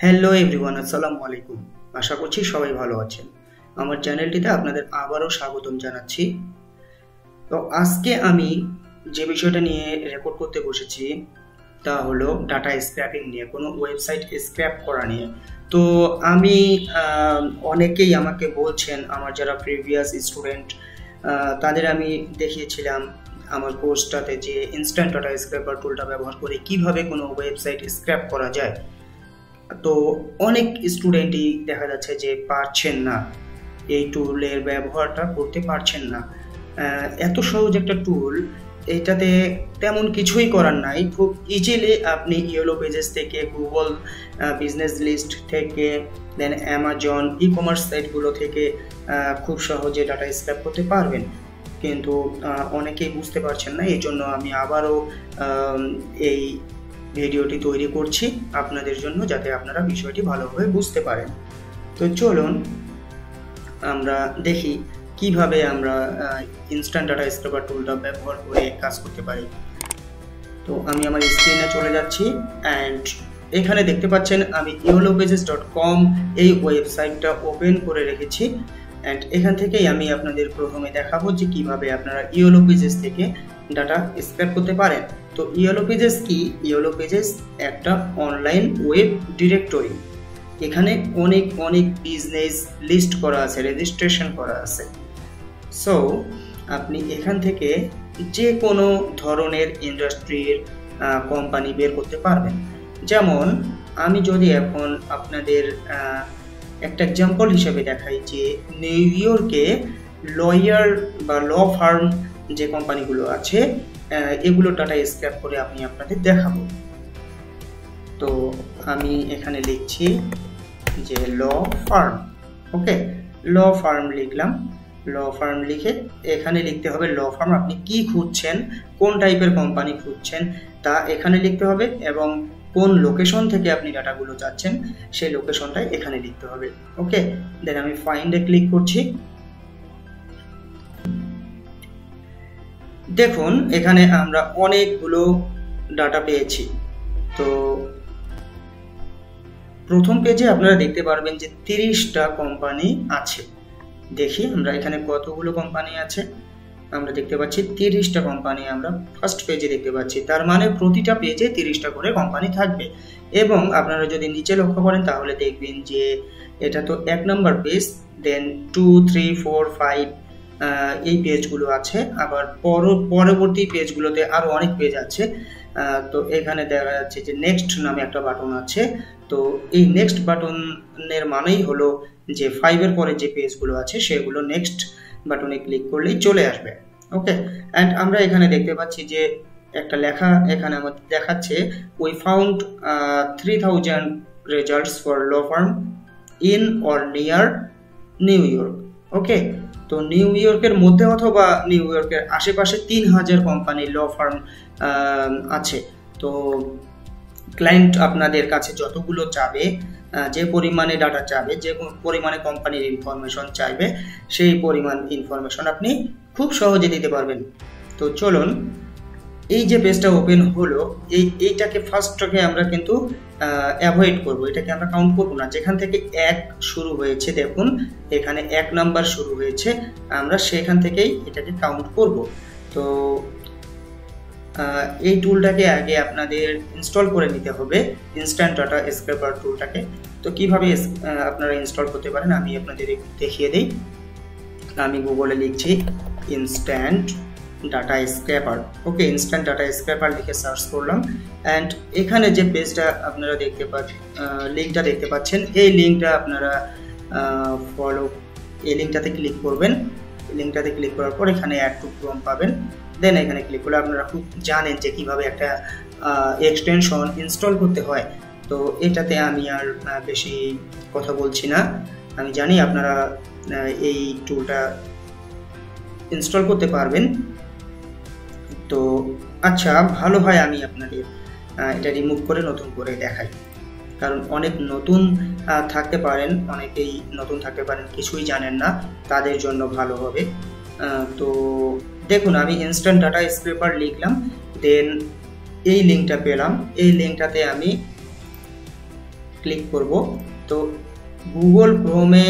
Hello everyone, আসসালামু আলাইকুম। আশা করছি সবাই ভালো আছেন। আমার চ্যানেলটিতে আপনাদের আবারও স্বাগতম জানাচ্ছি। তো আজকে আমি যে বিষয়টা নিয়ে রেকর্ড করতে বসেছি তা হলো ডাটা স্ক্র্যাপিং নিয়ে, কোনো ওয়েবসাইট স্ক্র্যাপ করা নিয়ে। তো আমি অনেকেই আমাকে বলছেন, আমার যারা প্রিভিয়াস স্টুডেন্ট তাদের আমি দেখিয়েছিলাম আমার কোর্সটাতে যে ইনস্ট্যান্ট ডাটা স্ক্র্যাপার টুলটা ব্যবহার করে কিভাবে কোনো ওয়েবসাইট স্ক্র্যাপ করা যায়। তো অনেক স্টুডেন্টই দেখা যাচ্ছে যে পারছেন না, এই টুলের ব্যবহারটা করতে পারছেন না। এত সহজ একটা টুল, এটাতে তেমন কিছুই করার নাই। খুব ইজিলি আপনি ইয়েলো পেজেস থেকে, গুগল বিজনেস লিস্ট থেকে, দেন অ্যামাজন ই কমার্স সাইটগুলো থেকে খুব সহজে ডাটা স্ক্র্যাপ করতে পারবেন। কিন্তু অনেকেই বুঝতে পারছেন না, এই জন্য আমি আবারও এই ভিডিওটি তৈরি করছি আপনাদের জন্য, যাতে আপনারা বিষয়টি ভালোভাবে বুঝতে পারেন। তো চলুন আমরা দেখি কিভাবে আমরা ইনস্ট্যান্ট ডাটা স্ক্র্যাপার টুলটা ব্যবহার করে কাজ করতে পারি। তো আমি আমার স্ক্রিনে চলে যাচ্ছি অ্যান্ড এখানে দেখতে পাচ্ছেন আমি yellowpages.com এই ওয়েবসাইটটা ওপেন করে রেখেছি। অ্যান্ড এখান থেকেই আমি আপনাদের প্রথমে দেখাবো যে কিভাবে আপনারা ইয়েলো পেজেস থেকে ডাটা স্ক্র্যাপ করতে পারেন। তো ইয়েলো পেজেস কি? ইয়েলো পেজেস একটা অনলাইন ওয়েব ডিরেক্টরি। এখানে অনেক বিজনেস লিস্ট করা আছে, রেজিস্ট্রেশন করা আছে। সো আপনি এখান থেকে যে কোনো ধরনের ইন্ডাস্ট্রির কোম্পানি বের করতে পারবেন। যেমন আমি যদি এখন আপনাদের একটা এক্সাম্পল হিসেবে দেখাই যে নিউ ইয়র্কে লয়ার বা ল ফার্ম যে কোম্পানিগুলো আছে, এগুলো ডাটা স্ক্র্যাপ করে আমি আপনাদের দেখাবো। তো আমি এখানে লিখছি যে ল ফার্ম। ওকে, ল ফার্ম লিখলাম। ল ফার্ম লিখে এখানে লিখতে হবে ল ফার্ম আপনি কি খুঁজছেন, কোন টাইপের কোম্পানি খুঁজছেন তা এখানে লিখতে হবে, এবং কোন লোকেশন থেকে আপনি ডাটাগুলো চাচ্ছেন সেই লোকেশনটাই এখানে লিখতে হবে। ওকে, দেন আমি ফাইন্ডে ক্লিক করছি। দেখুন এখানে আমরা অনেকগুলো ডাটা পেয়েছি। তো প্রথম পেজে আপনারা দেখতে পারবেন যে 30টা কোম্পানি আছে। দেখি আমরা এখানে কতগুলো কোম্পানি আছে। আমরা দেখতে পাচ্ছি 30টা কোম্পানি আমরা ফার্স্ট পেজে দেখতে পাচ্ছি। তার মানে প্রতিটা পেজে 30টা করে কোম্পানি থাকবে। এবং আপনারা যদি নিচে লক্ষ্য করেন তাহলে দেখবেন যে এটা তো 1 নম্বর পেজ, দেন 2, 3, 4, 5 এই পেজগুলো আছে। আবার পরবর্তী পেজগুলোতে আরো অনেক পেজ আছে। তো এখানে দেখা যাচ্ছে যে নেক্সট নামে একটা বাটন আছে। তো এই নেক্সট বাটনের মানেই হলো যে 5 এর পরে যে পেজগুলো আছে সেগুলো নেক্সট বাটনে ক্লিক করলেই চলে আসবে। ওকে, অ্যান্ড আমরা এখানে দেখতে পাচ্ছি যে একটা লেখা এখানে আমাদের দেখাচ্ছে we found 3000 results for law firm in or near New York. Okay, তো নিউ ইয়র্কের মধ্যে অথবা নিউ ইয়র্কের আশেপাশে 3000 কোম্পানি ল ফার্ম আছে। তো ক্লায়েন্ট আপনাদের কাছে যতগুলো চাবে, যে পরিমাণে ডাটা চাবে, যে পরিমাণে কোম্পানির ইনফরমেশন চাইবে, সেই পরিমাণ ইনফরমেশন আপনি খুব সহজে দিতে পারবেন। তো চলুন এই যে পেজটা ওপেন হলো, এইটাকে ফার্স্টটাকে আমরা কিন্তু অ্যাভয়েড করব, এটাকে আমরা কাউন্ট করব না। যেখান থেকে 1 শুরু হয়েছে, দেখুন এখানে 1 নাম্বার শুরু হয়েছে, আমরা সেখান থেকেই এটাকে কাউন্ট করব। তো এই টুলটাকে আগে আপনাদের ইনস্টল করে নিতে হবে, ইনস্ট্যান্ট ডাটা স্ক্র্যাপার টুলটাকে। তো কিভাবে আপনারা ইনস্টল করতে পারেন আমি আপনাদের দেখিয়ে দিই। আমি গুগলে লিখছি ইনস্ট্যান্ট ডাটা স্ক্র্যাপার। ওকে, ইনস্ট্যান্ট ডাটা স্ক্র্যাপার লিখে সার্চ করলাম অ্যান্ড এখানে যে পেজটা আপনারা দেখতে পাচ্ছেন, লিঙ্কটা দেখতে পাচ্ছেন, এই লিঙ্কটা আপনারা এই লিঙ্কটাতে ক্লিক করবেন। লিঙ্কটাতে ক্লিক করার পর এখানে অ্যাড টু ক্রোম পাবেন। দেন এখানে ক্লিক করলে আপনারা খুব জানেন যে কিভাবে একটা এক্সটেনশন ইনস্টল করতে হয়। তো এটাতে আমি আর বেশি কথা বলছি না, আমি জানি আপনারা এই টুলটা ইনস্টল করতে পারবেন। তো আচ্ছা, ভালো হয় আমি আপনাদের এটা রিমুভ করে নতুন করে দেখাই, কারণ অনেক নতুন থাকতে পারেন, অনেকেই নতুন থাকতে পারেন, কিছুই জানেন না, তাদের জন্য ভালো হবে। তো দেখুন আমি ইনস্ট্যান্ট ডাটা স্ক্র্যাপার লিখলাম, দেন এই লিঙ্কটা পেলাম। এই লিঙ্কটাতে আমি ক্লিক করব। তো গুগল ক্রোমে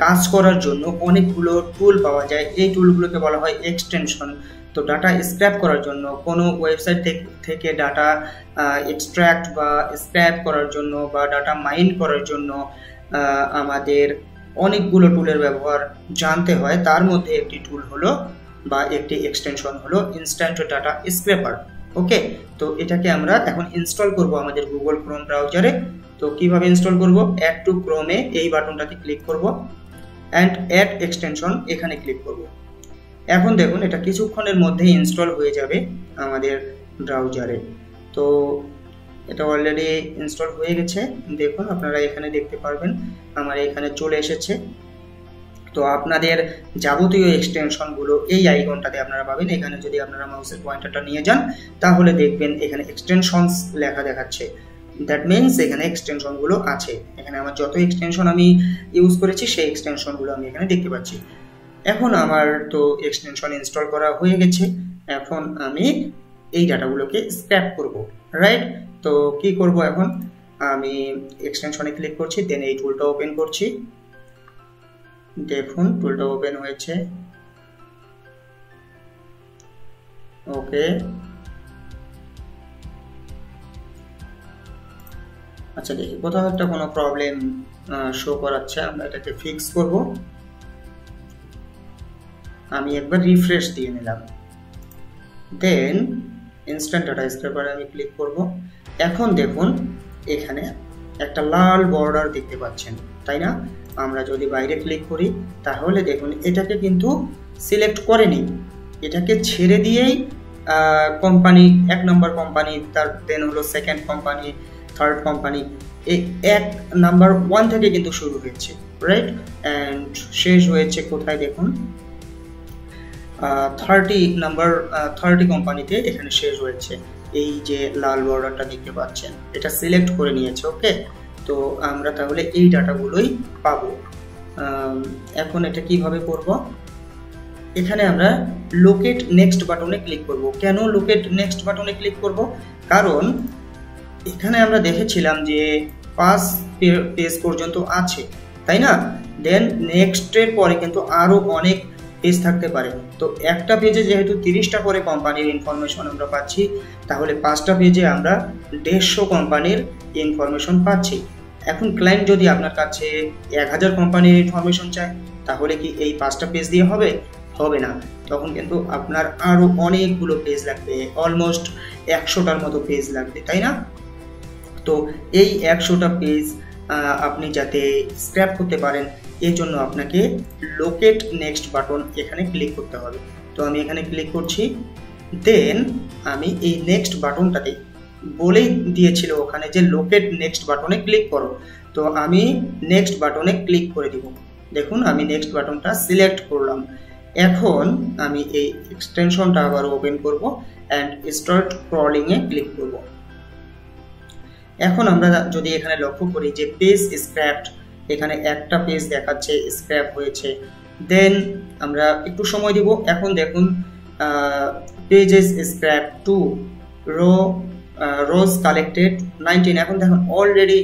কাজ করার জন্য অনেকগুলো টুল পাওয়া যায়, এই টুলগুলোকে বলা হয় এক্সটেনশন। তো ডাটা স্ক্র্যাপ করার জন্য, কোনো ওয়েবসাইট থেকে ডাটা এক্সট্র্যাক্ট বা স্ক্র্যাপ করার জন্য বা ডাটা মাইন করার জন্য আমাদের অনেকগুলো টুলের ব্যবহার জানতে হয়। তার মধ্যে একটি টুল হলো বা একটি এক্সটেনশন হলো ইনস্ট্যান্ট ডাটা স্ক্র্যাপার। ওকে, তো এটাকে আমরা এখন ইনস্টল করব আমাদের গুগল ক্রোম ব্রাউজারে। তো কিভাবে ইনস্টল করব? অ্যাড টু ক্রোমে এই বাটনটাতে ক্লিক করব অ্যান্ড অ্যাড এক্সটেনশন এখানে ক্লিক করব। এখন দেখুন এটা কিছুক্ষণের মধ্যে ইনস্টল হয়ে যাবে আমাদের ব্রাউজারে। তো এটা অলরেডি ইনস্টল হয়ে গেছে, দেখুন আপনারা এখানে দেখতে পারবেন আমার এখানে চলে এসেছে। তো আপনাদের যাবতীয় এক্সটেনশনগুলো এই আইকনটাতে আপনারা পাবেন। এখানে যদি আপনারা মাউসের পয়েন্টারটা নিয়ে যান তাহলে দেখবেন এখানে এক্সটেনশনস লেখা দেখাচ্ছে। দ্যাট মিনস এখানে এক্সটেনশনগুলো আছে। এখানে আমার যত এক্সটেনশন আমি ইউজ করেছি সেই এক্সটেনশনগুলো আমি এখানে দেখতে পাচ্ছি। এখন আমার তো এক্সটেনশন ইনস্টল করা হয়ে গেছে, এখন আমি এই ডাটাগুলোকে স্ক্র্যাপ করব, রাইট? তো কি করব, এখন আমি এক্সটেনশনে ক্লিক করছি, দেন এই টুলটা ওপেন করছি। দেখুন টুলটা ওপেন হয়েছে। ওকে, আচ্ছা দেখি কোথাও একটা কোনো প্রবলেম শো করাচ্ছে, আমরা এটাকে ফিক্স করব। আমি একবার রিফ্রেশ দিয়ে নিলাম, দেন ইনস্ট্যান্ট ডাটা স্ক্র্যাপারে আমি ক্লিক করব। এখন দেখুন এখানে একটা লাল বর্ডার দেখতে পাচ্ছেন, তাই না? আমরা যদি বাইরে ক্লিক করি তাহলে দেখুন এটাকে কিন্তু সিলেক্ট করেনি, এটাকে ছেড়ে দিয়েই কোম্পানি, 1 নম্বর কোম্পানি, তার দেন হলো 2nd কোম্পানি, 3rd কোম্পানি, এই 1 নাম্বার 1 থেকে কিন্তু শুরু হয়েছে, রাইট? অ্যান্ড শেষ হয়েছে কোথায় দেখুন 30 কোম্পানিতে এখানে শেষ হয়েছে। এই যে লাল বর্ডারটা দেখতে পাচ্ছেন এটা সিলেক্ট করে নিয়েছে। ওকে, তো আমরা তাহলে এই ডাটাগুলোই পাবো। এখন এটা কিভাবে করব? এখানে আমরা লোকেট নেক্সট বাটনে ক্লিক করব। কেন লোকেট নেক্সট বাটনে ক্লিক করব? কারণ এখানে আমরা দেখেছিলাম যে 5 পেজ পর্যন্ত আছে, তাই না? দেন নেক্সটের পরে কিন্তু আরো অনেক পেজ থাকতে পারে। তো একটা পেজে যেহেতু 30টা করে কোম্পানির ইনফরমেশন আমরা পাচ্ছি, তাহলে 5টা পেজে আমরা 150 কোম্পানির ইনফরমেশন পাচ্ছি। এখন ক্লায়েন্ট যদি আপনার কাছে 1000 কোম্পানির ইনফরমেশন চায় তাহলে কি এই 5টা পেজ দিয়ে হবে? হবে না, তখন কিন্তু আপনার আরো অনেকগুলো পেজ লাগবে, অলমোস্ট 100টার মতো পেজ লাগবে, তাই না? তো এই 100টা পেজ আপনি যাতে স্ক্র্যাপ করতে পারেন এর জন্য আপনাকে লোকেট নেক্সট বাটন এখানে ক্লিক করতে হবে। তো আমি এখানে ক্লিক করছি, দেন আমি এই নেক্সট বাটনটাতে বলেই দিয়েছিল ওখানে যে লোকেট নেক্সট বাটনে ক্লিক করো। তো আমি নেক্সট বাটনে ক্লিক করে দিব। দেখুন আমি নেক্সট বাটনটা সিলেক্ট করলাম। এখন আমি এই এক্সটেনশনটা আবার ওপেন করব অ্যান্ড স্টার্ট ক্রলিংয়ে ক্লিক করব। এখন আমরা যদি এখানে লক্ষ্য করি যে পেজ স্ক্র্যাপড, এখানে একটা পেজ দেখাচ্ছে স্ক্র্যাপ হয়েছে। দেন আমরা একটু সময় দিব। এখন দেখুন পেজেস স্ক্র্যাপ 2 রোজ কালেক্টেড 19। এখন দেখুন অলরেডি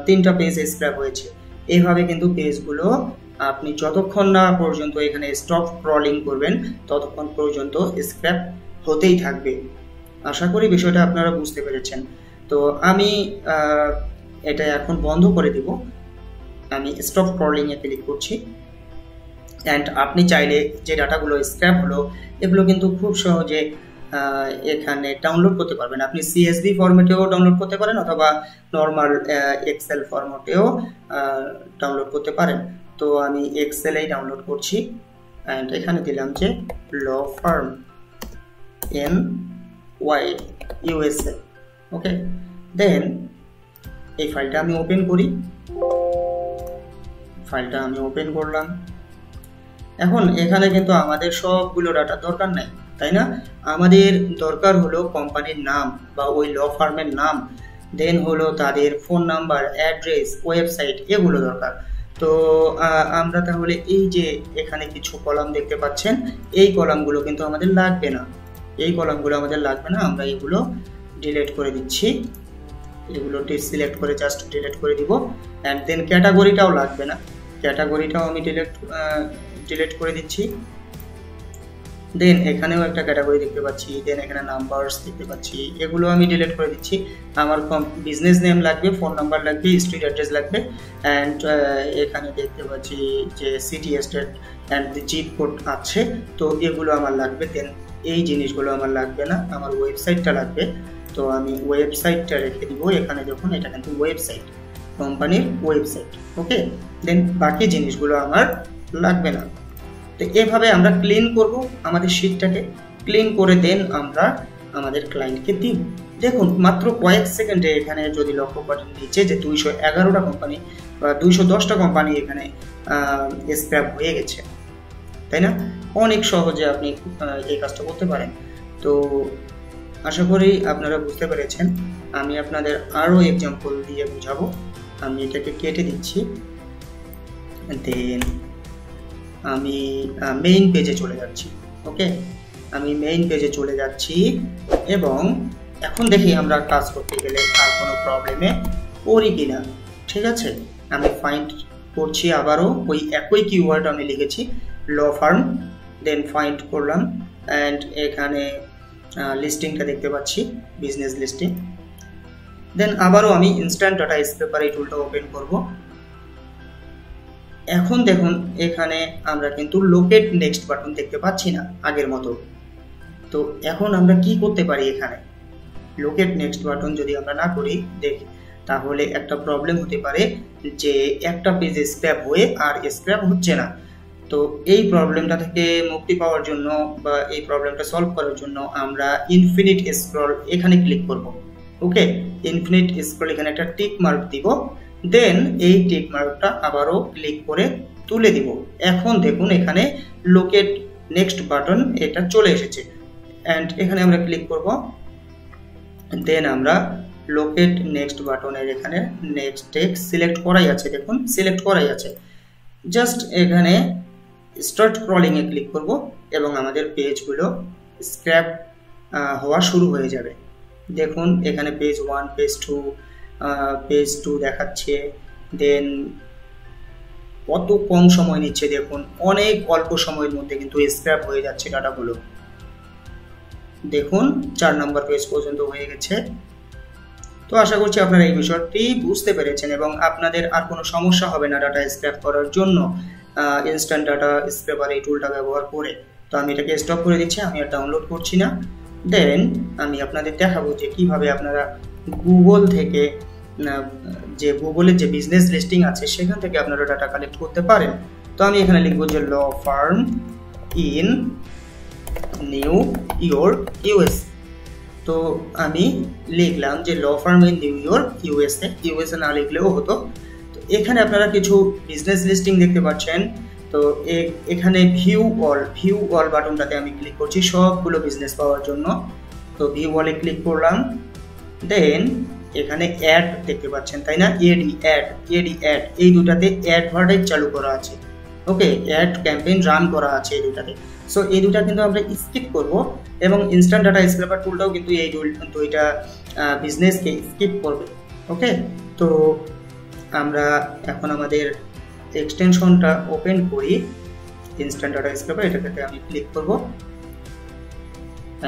3টা পেজ স্ক্র্যাপ হয়েছে। এইভাবে কিন্তু পেজগুলো আপনি যতক্ষণ না পর্যন্ত এখানে স্টপ ক্রলিং করবেন ততক্ষণ পর্যন্ত স্ক্র্যাপ হতেই থাকবে। আশা করি বিষয়টা আপনারা বুঝতে পেরেছেন। তো আমি এটা এখন বন্ধ করে দিব। আমি স্টপ ক্রলিংয়ে ক্লিক করছি অ্যান্ড আপনি চাইলে যে ডাটাগুলো স্ক্র্যাপ হলো এগুলো কিন্তু খুব সহজে এখানে ডাউনলোড করতে পারবেন। আপনি CSV ফরম্যাটেও ডাউনলোড করতে পারেন অথবা নর্মাল এক্সেল ফরম্যাটেও ডাউনলোড করতে পারেন। তো আমি এক্সেলেই ডাউনলোড করছি অ্যান্ড এখানে দিলাম যে ল ফার্ম NY USA। ওকে, দেন এই ফাইলটা আমি ওপেন করি। ফাইলটা আমি ওপেন করলাম। এখন এখানে কিন্তু আমাদের সবগুলো ডাটা দরকার নাই, তাই না? আমাদের দরকার হলো কোম্পানির নাম বা ওই ল ফার্মের নাম, দেন হলো তাদের ফোন নাম্বার, অ্যাড্রেস, ওয়েবসাইট, এগুলো দরকার। তো আমরা তাহলে এই যে এখানে কিছু কলাম দেখতে পাচ্ছেন, এই কলামগুলো কিন্তু আমাদের লাগবে না। এই কলামগুলো আমাদের লাগবে না, আমরা এগুলো ডিলিট করে দিচ্ছি। এগুলো সিলেক্ট করে জাস্ট ডিলিট করে দিব। অ্যান্ড দেন ক্যাটাগরিটাও লাগবে না, ক্যাটাগরিটাও আমি ডিলিট করে দিচ্ছি। দেন এখানেও একটা ক্যাটাগরি দেখতে পাচ্ছি, দেন এখানে নাম্বারস দেখতে পাচ্ছি, এগুলো আমি ডিলিট করে দিচ্ছি। আমার বিজনেস নেম লাগবে, ফোন নাম্বার লাগবে, স্ট্রিট অ্যাড্রেস লাগবে, অ্যান্ড এখানে দেখতে পাচ্ছি যে city state and zip code আছে, তো এগুলো আমার লাগবে। দেন এই জিনিসগুলো আমার লাগবে না, আমার ওয়েবসাইটটা লাগবে, তো আমি ওয়েবসাইটটা রেখে দিব এখানে। দেখুন এটা কিন্তু ওয়েবসাইট, কোম্পানির ওয়েবসাইট। ওকে, দেন বাকি জিনিসগুলো আমার লাগবে না। তো এভাবে আমরা ক্লিন করব আমাদের শীটটাকে, ক্লিন করে দেন আমরা আমাদের ক্লায়েন্টকে দিব। দেখুন মাত্র কয়েক সেকেন্ডে এখানে যদি লক্ষ্য করেন নিচে যে 211টা কোম্পানি বা 210টা কোম্পানি এখানে স্ক্র্যাপ হয়ে গেছে, তাই না? অনেক সহজে আপনি এই কাজটা করতে পারেন। তো আশা করি আপনারা বুঝতে পেরেছেন। আমি আপনাদের আরও এক্সাম্পল দিয়ে বুঝাবো। আমি এটাকে কেটে দিচ্ছি, দেন আমি মেইন পেজে চলে যাচ্ছি। ওকে, আমি মেইন পেজে চলে যাচ্ছি এবং এখন দেখি আমরা কাজ করতে গেলে আর কোনো প্রবলেমে পড়ি কিনা। ঠিক আছে, আমি ফাইন্ড করছি আবারও, ওই একই কিওয়ার্ড আমি লিখেছি ল ফার্ম, দেন ফাইন্ড করলাম, অ্যান্ড এখানে লিস্টিংটা দেখতে পাচ্ছি, বিজনেস লিস্টিং। দেন আবারও আমি ইনস্ট্যান্ট ডাটা স্ক্র্যাপার এই টুলটা ওপেন করব। এখন দেখুন এখানে আমরা কিন্তু লোকেট নেক্সট বাটন দেখতে পাচ্ছি না আগের মতো। তো এখন আমরা কি করতে পারি, এখানে লোকেট নেক্সট বাটন যদি আমরা না করি দেখি, তাহলে একটা প্রবলেম হতে পারে যে একটা পেজ স্ক্র্যাপ হয়ে আর স্ক্র্যাপ হচ্ছে না। তো এই প্রবলেমটা থেকে মুক্তি পাওয়ার জন্য বা এই প্রবলেমটা সলভ করার জন্য আমরা ইনফিনিট স্ক্রল এখানে ক্লিক করব। ওকে, ইনফিনিট স্ক্রল এখানে একটা টিক মার্ক দিব, দেন এই টিক মার্কটা আবারও ক্লিক করে তুলে দিব। এখন দেখুন এখানে লোকেট নেক্সট বাটন এটা চলে এসেছে, অ্যান্ড এখানে আমরা ক্লিক করব। দেন আমরা লোকেট নেক্সট বাটনের এখানে নেক্সট টেক্সট সিলেক্ট করাই আছে, দেখুন সিলেক্ট করাই আছে। জাস্ট এখানে স্টার্ট ক্রলিং এ ক্লিক করব এবং আমাদের পেজগুলো স্ক্র্যাপ হওয়া শুরু হয়ে যাবে। দেখুন এখানে পেজ 1, পেজ 2 দেখাচ্ছে। দেন কত কম সময় নিচ্ছে দেখুন, অনেক অল্প সময়ের মধ্যে কিন্তু স্ক্র্যাপ হয়ে যাচ্ছে ডাটাগুলো। দেখুন 4 নম্বর পেজ পর্যন্ত হয়ে গেছে। তো আশা করছি আপনারা এই বিষয়টি বুঝতে পেরেছেন এবং আপনাদের আর কোনো সমস্যা হবে না ডাটা স্ক্র্যাপ করার জন্য ইনস্ট্যান্ট ডাটা স্ক্র্যাপার এই টুলটা ব্যবহার করে। তো আমি এটাকে স্টপ করে দিচ্ছি, আমি আর ডাউনলোড করছি না। দেন আমি আপনাদের দেখাবো যে কিভাবে আপনারা গুগল থেকে যে গুগলের যে বিজনেস লিস্টিং আছে সেখান থেকে আপনারা ডাটা কালেক্ট করতে পারেন। তো আমি এখানে লিখবো যে law firm in New York US. তো আমি লিখলাম যে law firm in New York USA না লিখলেও হতো। তো এখানে আপনারা কিছু বিজনেস লিস্টিং দেখতে পাচ্ছেন। তো এখানে ভিউ অল বাটনটাতে আমি ক্লিক করছি সবগুলো বিজনেস পাওয়ার জন্য। তো ভিউ অলে ক্লিক করলাম, দেন এখানে অ্যাড দেখতে পাচ্ছেন, তাই না? এডি অ্যাড এই দুটাতে অ্যাডভার্টাইজ চালু করা আছে। ওকে, অ্যাড ক্যাম্পেইন রান করা আছে এই দুটাতে। সো এই দুটা কিন্তু আমরা স্কিপ করব এবং ইনস্ট্যান্ট ডাটা স্ক্র্যাপার টুলটাও কিন্তু এই দুইটা বিজনেসকে স্কিপ করবে। ওকে, তো আমরা এখন আমাদের এক্সটেনশনটা ওপেন করি, ইনস্ট্যান্ট ডাটা স্ক্র্যাপার, এটাতে আমি ক্লিক করব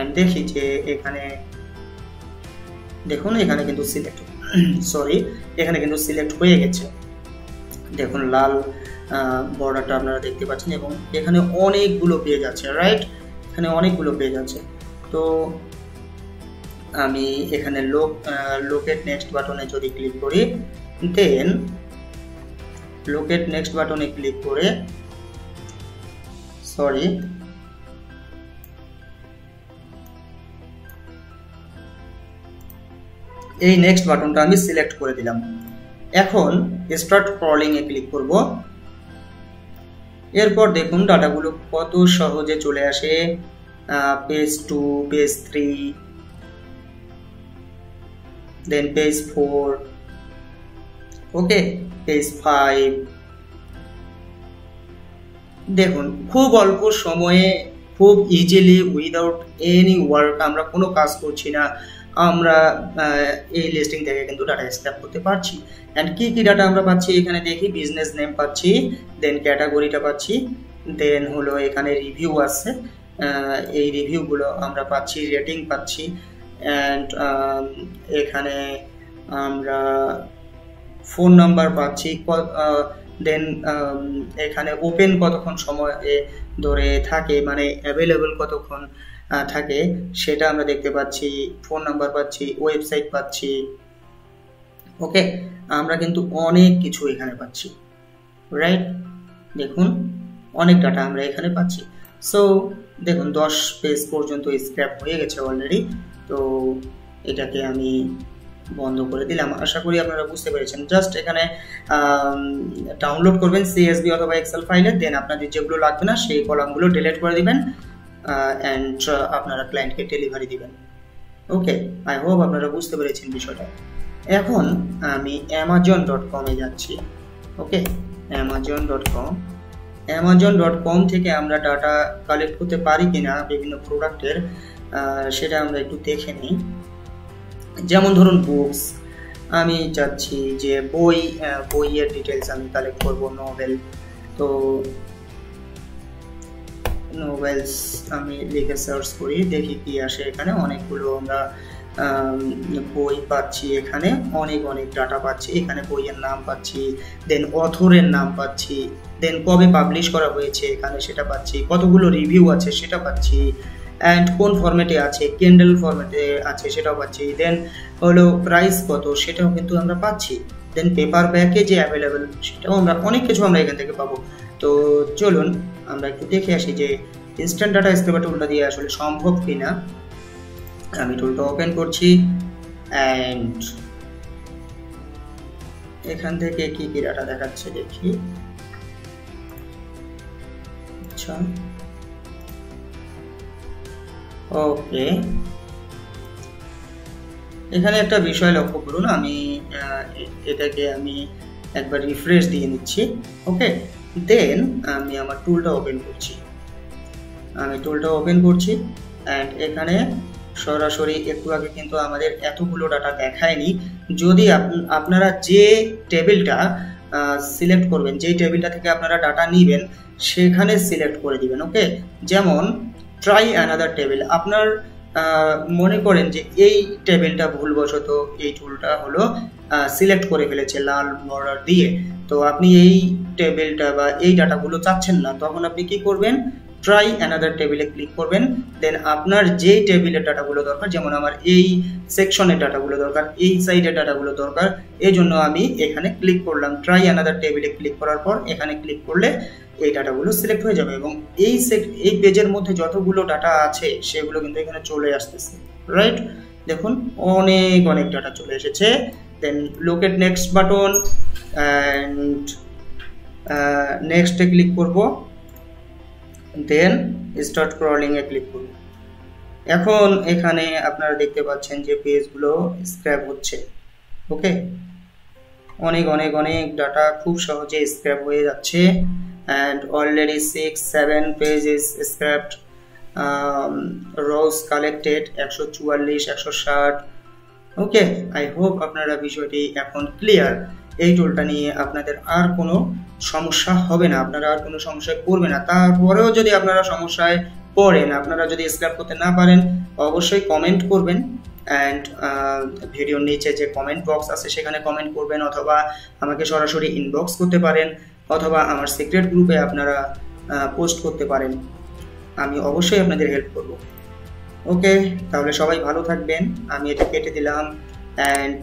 এন্ড দেখি যে এখানে দেখুন এখানে কিন্তু এখানে কিন্তু সিলেক্ট হয়ে গেছে। দেখুন লাল বর্ডারটা আপনারা দেখতে পাচ্ছেন এবং এখানে অনেকগুলো পেজ আছে, রাইট? এখানে অনেকগুলো পেজ আছে। তো আমি এখানে লোকেট নেক্সট বাটনে যদি ক্লিক করি, দেন লোকেট নেক্সট বাটনে ক্লিক করে এই নেক্সট বাটনটা আমি সিলেক্ট করে দিলাম। এখন স্টার্ট ক্রলিং এ ক্লিক করব। এরপর দেখুন ডাটাগুলো কত সহজে চলে আসে। পেজ 2, পেজ 3, দেন পেজ 4, ওকে, পেজ 5। দেখুন খুব অল্প সময়ে খুব ইজিলি উইদাউট এনি ওয়ার্ক, আমরা কোনো কাজ করছি না, আমরা এই লিস্টিং থেকে কিন্তু ডাটা স্ক্র্যাপ করতে পারছি। অ্যান্ড কি কি ডাটা আমরা পাচ্ছি এখানে দেখি, বিজনেস নেম পাচ্ছি, দেন ক্যাটাগরিটা পাচ্ছি, দেন হলো এখানে রিভিউ আছে, এই রিভিউগুলো আমরা পাচ্ছি, রেটিং পাচ্ছি, অ্যান্ড এখানে আমরা ফোন নাম্বার পাচ্ছি, দেন এখানে ওপেন কতক্ষণ সময় ধরে থাকে, মানে অ্যাভেলেবল কতক্ষণ থাকে সেটা আমরা দেখতে পাচ্ছি, ফোন নাম্বার পাচ্ছি, ওয়েবসাইট পাচ্ছি। ওকে, আমরা কিন্তু অনেক কিছু এখানে পাচ্ছি, রাইট? দেখুন অনেক ডাটা আমরা এখানে পাচ্ছি। সো দেখুন 10 পেজ পর্যন্ত স্ক্র্যাপ হয়ে গেছে অলরেডি। তো এটাকে আমি বন্ধ করে দিলাম। আশা করি আপনারা বুঝতে পেরেছেন। জাস্ট এখানে ডাউনলোড করবেন সিএসভি অথবা এক্সেল ফাইলে, দেন আপনাদের যেগুলো লাগবে না সেই কলামগুলো ডিলিট করে দিবেন অ্যান্ড আপনারা ক্লায়েন্টকে ডেলিভারি দিবেন। ওকে, আই হোপ আপনারা বুঝতে পেরেছেন বিষয়টা। এখন আমি amazon.com-এ যাচ্ছি। ওকে, amazon.com থেকে আমরা ডাটা কালেক্ট করতে পারি কিনা বিভিন্ন প্রোডাক্টের, সেটা আমরা একটু দেখে নিই। যেমন ধরুন বুকস, আমি চাচ্ছি যে বইয়ের ডিটেলস আমি কালেক্ট করব, নোভেল। তো নোভেলস আমি লিখে সার্চ করি, দেখি কি আসে। এখানে অনেকগুলো আমরা বই পাচ্ছি, এখানে অনেক ডাটা পাচ্ছি। এখানে বইয়ের নাম পাচ্ছি, দেন অথরের নাম পাচ্ছি, দেন কবে পাবলিশ করা হয়েছে এখানে সেটা পাচ্ছি, কতগুলো রিভিউ আছে সেটা পাচ্ছি, অ্যান্ড কোন ফরম্যাটে আছে, কিন্ডল ফরম্যাটে আছে সেটাও পাচ্ছি, দেন হলো প্রাইস কত সেটাও কিন্তু আমরা পাচ্ছি, দেন পেপার ব্যাকে যে অ্যাভেলেবেল সেটাও আমরা অনেক কিছু আমরা এখান থেকে পাবো। তো চলুন আমরা একটু দেখে আসি যে ইনস্ট্যান্ট ডাটা স্ক্র্যাপার টুলটা দিয়ে আসলে সম্ভব কিনা। আমি টুলটা ওপেন করছি অ্যান্ড এখান থেকে কি কি ডাটা দেখাচ্ছে দেখি। আচ্ছা, ওকে, এখানে একটা বিষয় লক্ষ্য করুন, আমি এটাকে আমি একবার রিফ্রেশ দিয়ে নিচ্ছি। ওকে, দেন আমি আমার টুলটা ওপেন করছি। অ্যান্ড এখানে সরাসরি একটু আগে কিন্তু আমাদের এতগুলো ডাটা দেখায়নি। যদি আপনারা যে টেবিলটা সিলেক্ট করবেন, যেই টেবিলটা থেকে আপনারা ডাটা নেবেন সেখানে সিলেক্ট করে দিবেন। ওকে, যেমন ট্রাই অ্যানাদার টেবিল, আপনার মনে করেন যে এই টেবিলটা ভুলবশত এই টুলটা হলো সিলেক্ট করে ফেলেছে লাল বর্ডার দিয়ে, তো আপনি এই টেবিলটা বা এই ডাটাগুলো চাচ্ছেন না, তখন আপনি কি করবেন, ট্রাই অ্যানাদার টেবিলে ক্লিক করবেন। দেন আপনার যেই টেবিলের ডাটাগুলো দরকার, যেমন আমার এই সেকশনের ডাটাগুলো দরকার, এই সাইডের ডাটাগুলো দরকার, এই জন্য আমি এখানে ক্লিক করলাম। ট্রাই অ্যানাদার টেবিলে ক্লিক করার পর এখানে ক্লিক করলে এই ডাটাগুলো সিলেক্ট হয়ে যাবে এবং এই পেজের মধ্যে যতগুলো ডাটা আছে সেগুলো কিন্তু এখানে চলে আসতেছে, রাইট? দেখুন অনেক ডাটা চলে এসেছে। দেন লোকেট নেক্সট বাটন অ্যান্ড নেক্সটে ক্লিক করব, দেন স্টার্ট ক্রলিং এ ক্লিক করব। এখন এখানে আপনারা দেখতে পাচ্ছেন যে পেজগুলো স্ক্র্যাপ হচ্ছে। ওকে, অনেক ডাটা খুব সহজে স্ক্র্যাপ হয়ে যাচ্ছে। and already 6-7 pages scrapped, rows collected 144 160। Okay, I hope আপনারা বিষয়টি এখন ক্লিয়ার। এই টুলটা নিয়ে আপনাদের আর কোনো সমস্যা হবে না, আপনারা আর কোনো সমস্যায় পড়বে না। তারপরেও যদি আপনারা সমস্যায় পড়েন, আপনারা যদি স্ক্র্যাপ করতে না পারেন, অবশ্যই কমেন্ট করবেন অ্যান্ড ভিডিওর নিচে যে কমেন্ট বক্স আছে সেখানে কমেন্ট করবেন, অথবা আমাকে সরাসরি ইনবক্স করতে পারেন, অথবা আমার সিক্রেট গ্রুপে আপনারা পোস্ট করতে পারেন। আমি অবশ্যই আপনাদের হেল্প করব। ওকে, তাহলে সবাই ভালো থাকবেন। আমি এটা কেটে দিলাম অ্যান্ড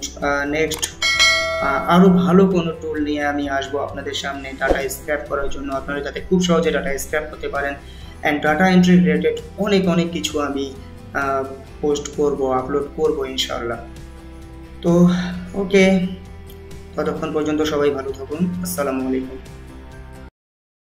নেক্সট আরও ভালো কোনো টুল নিয়ে আমি আসবো আপনাদের সামনে ডাটা স্ক্র্যাপ করার জন্য, আপনারা যাতে খুব সহজে ডাটা স্ক্র্যাপ করতে পারেন। অ্যান্ড ডাটা এন্ট্রি রিলেটেড অনেক কিছু আমি পোস্ট করব, আপলোড করব ইনশাআল্লাহ। তো ওকে, ততক্ষণ পর্যন্ত সবাই ভালো থাকুন। আসসালামু আলাইকুম।